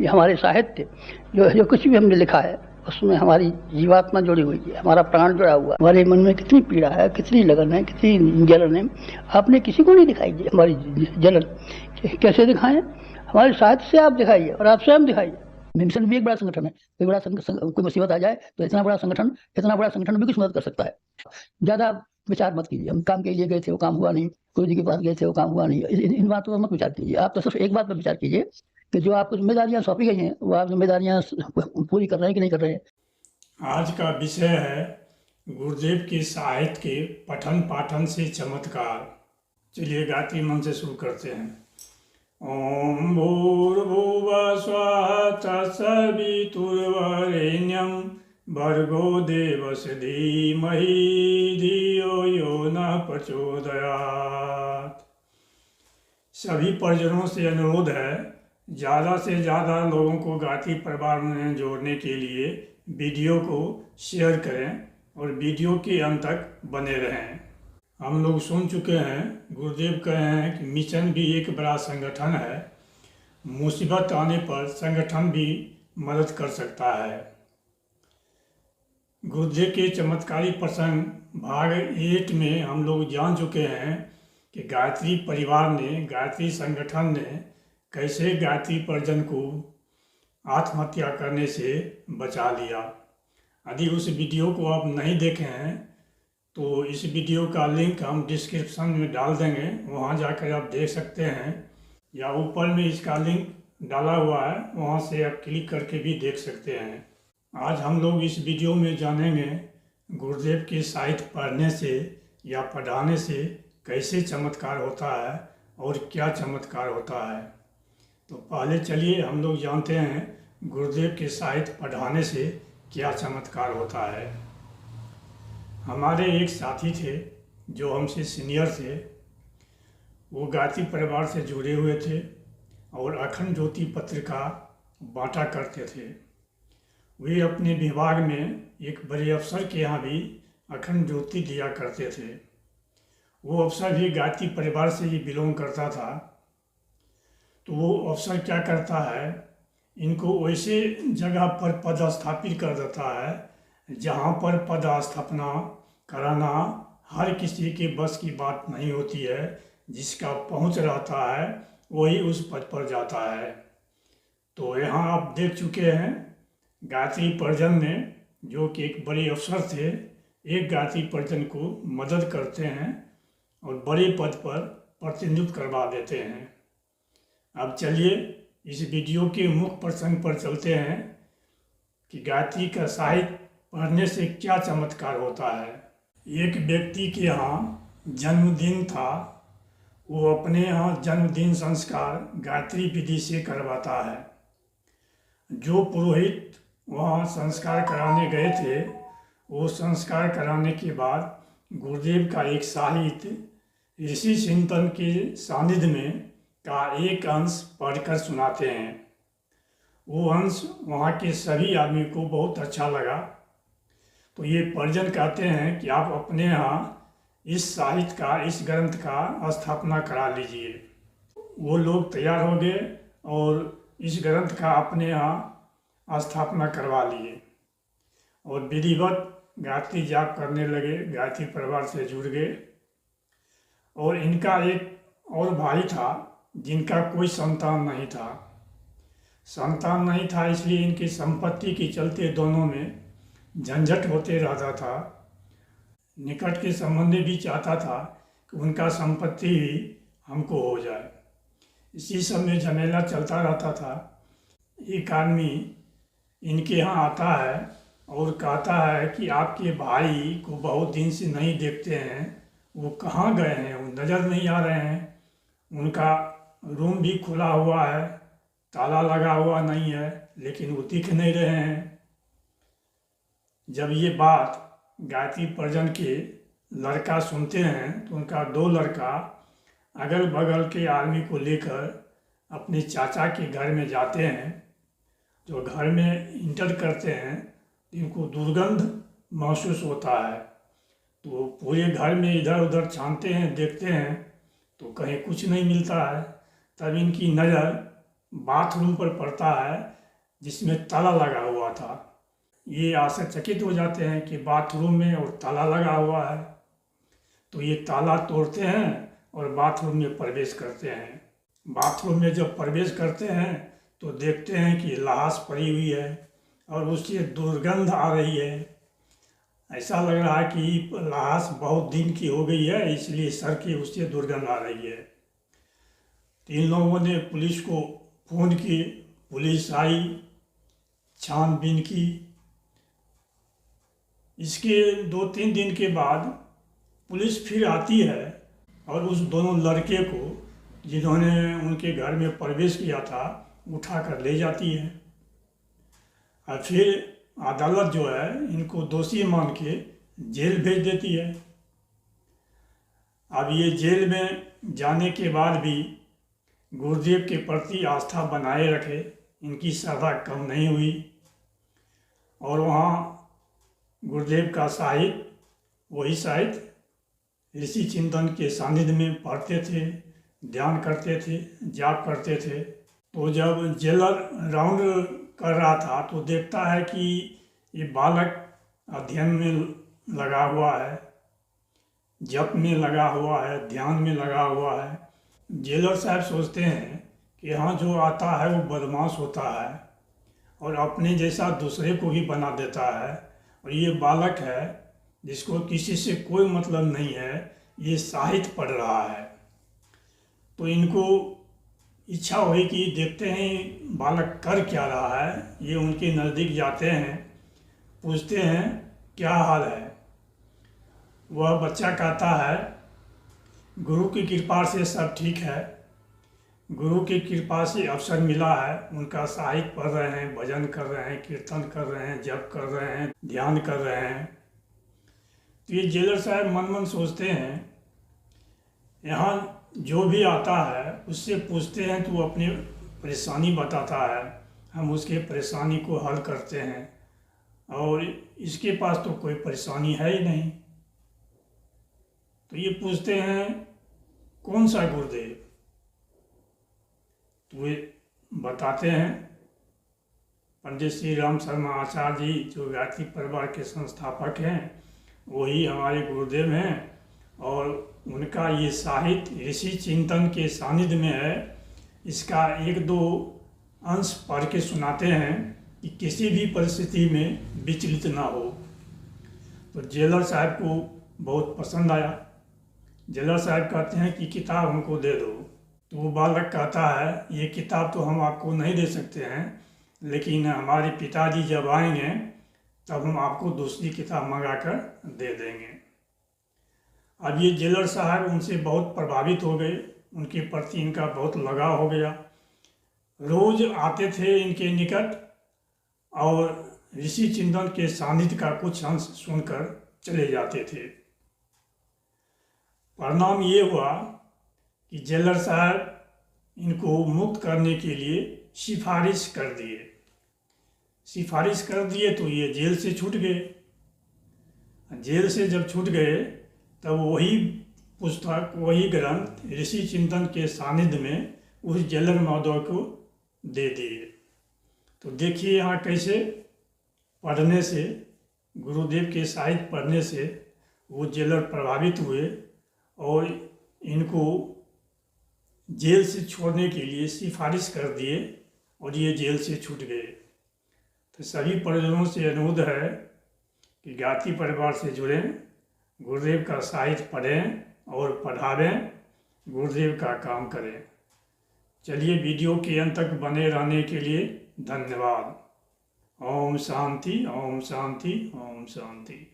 ये हमारे साहित्य जो कुछ भी हमने लिखा है उसमें हमारी जीवात्मा जुड़ी हुई है, हमारा प्राण जुड़ा हुआ है। हमारे मन में कितनी पीड़ा है, कितनी लगन है, कितनी जलन है, आपने किसी को नहीं दिखाई हमारी जलन। कैसे दिखाएं? हमारे साहित्य से आप दिखाइए और आप स्वयं दिखाइए। मिशन भी एक बड़ा संगठन है। कोई बड़ा कोई मुसीबत आ जाए तो इतना बड़ा संगठन भी कुछ मदद कर सकता है। ज़्यादा विचार मत कीजिए, हम काम के लिए गए थे, वो काम हुआ नहीं, गुरु जी के पास गए थे, वो काम हुआ नहीं, इन बातों पर मत विचार कीजिए। आप तो सिर्फ एक बात पर विचार कीजिए कि जो आपको जिम्मेदारियां सौंपी गई हैं वो आप जिम्मेदारियां पूरी कर रहे हैं कि नहीं कर रहे हैं। आज का विषय है गुरुदेव के साहित्य के पठन पाठन से चमत्कार। चलिए गायत्री मंत्र से शुरू करते हैं। ओम भूर्भुवः स्वः तत्सवितुर्वरेण्यं भर्गो देवस्य धीमहि धियो यो नः प्रचोदयात्। सभी परिजनों से अनुरोध है, ज़्यादा से ज़्यादा लोगों को गायत्री परिवार में जोड़ने के लिए वीडियो को शेयर करें और वीडियो के अंत तक बने रहें। हम लोग सुन चुके हैं, गुरुदेव कहे हैं कि मिशन भी एक बड़ा संगठन है, मुसीबत आने पर संगठन भी मदद कर सकता है। गुरुदेव के चमत्कारी प्रसंग भाग 8 में हम लोग जान चुके हैं कि गायत्री परिवार ने, गायत्री संगठन ने कैसे गायत्री परिजन को आत्महत्या करने से बचा लिया। यदि उस वीडियो को आप नहीं देखे हैं तो इस वीडियो का लिंक हम डिस्क्रिप्शन में डाल देंगे, वहां जाकर आप देख सकते हैं, या ऊपर में इसका लिंक डाला हुआ है, वहां से आप क्लिक करके भी देख सकते हैं। आज हम लोग इस वीडियो में जानेंगे गुरुदेव के साहित्य पढ़ने से या पढ़ाने से कैसे चमत्कार होता है और क्या चमत्कार होता है। तो पहले चलिए हम लोग जानते हैं गुरुदेव के साहित्य पढ़ाने से क्या चमत्कार होता है। हमारे एक साथी थे जो हमसे सीनियर थे, वो गायत्री परिवार से जुड़े हुए थे और अखंड ज्योति पत्रिका बांटा करते थे। वे अपने विभाग में एक बड़े अफसर के यहाँ भी अखंड ज्योति दिया करते थे। वो अफसर भी गायत्री परिवार से ही बिलोंग करता था। तो वो अफसर क्या करता है, इनको वैसे जगह पर पदस्थापित कर देता है जहाँ पर पदस्थापना कराना हर किसी के बस की बात नहीं होती है। जिसका पहुँच रहता है वही उस पद पर जाता है। तो यहाँ आप देख चुके हैं गायत्री परिजन ने, जो कि एक बड़े अफसर थे, एक गायत्री परिजन को मदद करते हैं और बड़े पद पर प्रतिनिधित्व करवा देते हैं। अब चलिए इस वीडियो के मुख्य प्रसंग पर चलते हैं कि गायत्री का साहित्य पढ़ने से क्या चमत्कार होता है। एक व्यक्ति के यहाँ जन्मदिन था, वो अपने यहाँ जन्मदिन संस्कार गायत्री विधि से करवाता है। जो पुरोहित वहाँ संस्कार कराने गए थे, वो संस्कार कराने के बाद गुरुदेव का एक साहित्य ऋषि चिंतन के सानिध्य में का एक अंश पढ़कर सुनाते हैं। वो अंश वहाँ के सभी आदमी को बहुत अच्छा लगा। तो ये परिजन कहते हैं कि आप अपने यहाँ इस साहित्य का, इस ग्रंथ का स्थापना करा लीजिए। वो लोग तैयार हो गए और इस ग्रंथ का अपने यहाँ स्थापना करवा लिए और विधिवत गायत्री जाप करने लगे, गायत्री परिवार से जुड़ गए। और इनका एक और भाई था जिनका कोई संतान नहीं था। संतान नहीं था इसलिए इनकी संपत्ति के चलते दोनों में झंझट होते रहता था। निकट के संबंधी भी चाहता था कि उनका संपत्ति ही हमको हो जाए। इसी सब में झमेला चलता रहता था। एक आदमी इनके यहाँ आता है और कहता है कि आपके भाई को बहुत दिन से नहीं देखते हैं, वो कहाँ गए हैं, वो नज़र नहीं आ रहे हैं। उनका रूम भी खुला हुआ है, ताला लगा हुआ नहीं है, लेकिन वो दिख नहीं रहे हैं। जब ये बात गायत्री परिजन के लड़का सुनते हैं तो उनका 2 लड़का अगल बगल के आदमी को लेकर अपने चाचा के घर में जाते हैं। जो घर में इंटर करते हैं इनको दुर्गंध महसूस होता है। तो पूरे घर में इधर उधर छानते हैं, देखते हैं तो कहीं कुछ नहीं मिलता है। तब इनकी नज़र बाथरूम पर पड़ता है जिसमें ताला लगा हुआ था। ये आश्चर्यचकित हो जाते हैं कि बाथरूम में और ताला लगा हुआ है, तो ये ताला तोड़ते हैं और बाथरूम में प्रवेश करते हैं। बाथरूम में जब प्रवेश करते हैं तो देखते हैं कि लाश पड़ी हुई है और उससे दुर्गंध आ रही है। ऐसा लग रहा है कि लाश बहुत दिन की हो गई है, इसलिए सर की उससे दुर्गंध आ रही है। तो इन लोगों ने पुलिस को फ़ोन की, पुलिस आई, छानबीन की। इसके 2-3 दिन के बाद पुलिस फिर आती है और उस दोनों लड़के को जिन्होंने उनके घर में प्रवेश किया था उठा कर ले जाती है और फिर अदालत जो है इनको दोषी मान के जेल भेज देती है। अब ये जेल में जाने के बाद भी गुरुदेव के प्रति आस्था बनाए रखे, इनकी श्रद्धा कम नहीं हुई और वहाँ गुरुदेव का साहित्य, वही साहित्य ऋषि चिंतन के सानिध्य में पढ़ते थे, ध्यान करते थे, जाप करते थे। तो जब जेलर राउंड कर रहा था तो देखता है कि ये बालक अध्ययन में लगा हुआ है, जप में लगा हुआ है, ध्यान में लगा हुआ है। जेलर साहब सोचते हैं कि यहाँ जो आता है वो बदमाश होता है और अपने जैसा दूसरे को भी बना देता है, और ये बालक है जिसको किसी से कोई मतलब नहीं है, ये साहित्य पढ़ रहा है। तो इनको इच्छा हुई कि देखते हैं बालक कर क्या रहा है। ये उनके नज़दीक जाते हैं, पूछते हैं क्या हाल है। वह बच्चा कहता है गुरु की कृपा से सब ठीक है, गुरु की कृपा से अवसर मिला है, उनका साहित्य पढ़ रहे हैं, भजन कर रहे हैं, कीर्तन कर रहे हैं, जप कर रहे हैं, ध्यान कर रहे हैं। तो ये जेलर साहब मन मन सोचते हैं यहाँ जो भी आता है उससे पूछते हैं तो वो अपनी परेशानी बताता है, हम उसके परेशानी को हल करते हैं और इसके पास तो कोई परेशानी है ही नहीं। तो ये पूछते हैं कौन सा गुरुदेव, तो वे बताते हैं पंडित श्री राम शर्मा आचार्य जी जो गायत्री परिवार के संस्थापक हैं, वही हमारे गुरुदेव हैं और उनका ये साहित्य ऋषि चिंतन के सानिध्य में है। इसका 1-2 अंश पढ़ के सुनाते हैं कि किसी भी परिस्थिति में विचलित ना हो। तो जेलर साहब को बहुत पसंद आया। जेलर साहब कहते हैं कि किताब हमको दे दो। तो वो बालक कहता है ये किताब तो हम आपको नहीं दे सकते हैं, लेकिन हमारे पिताजी जब आएंगे तब हम आपको दूसरी किताब मंगा कर दे देंगे। अब ये जेलर साहब उनसे बहुत प्रभावित हो गए, उनके प्रति इनका बहुत लगाव हो गया। रोज आते थे इनके निकट और ऋषि चिंतन के सानिध्य का कुछ अंश सुनकर चले जाते थे। परिणाम ये हुआ कि जेलर साहब इनको मुक्त करने के लिए सिफारिश कर दिए तो ये जेल से छूट गए। जेल से जब छूट गए तब वही पुस्तक, वही ग्रंथ ऋषि चिंतन के सानिध्य में उस जेलर महोदय को दे दिए। तो देखिए यहाँ कैसे पढ़ने से, गुरुदेव के साहित्य पढ़ने से वो जेलर प्रभावित हुए और इनको जेल से छोड़ने के लिए सिफारिश कर दिए और ये जेल से छूट गए। तो सभी परिजनों से अनुरोध है कि गायत्री परिवार से जुड़ें, गुरुदेव का साहित्य पढ़ें और पढ़ावें, गुरुदेव का काम करें। चलिए वीडियो के अंत तक बने रहने के लिए धन्यवाद। ओम शांति, ओम शांति, ओम शांति।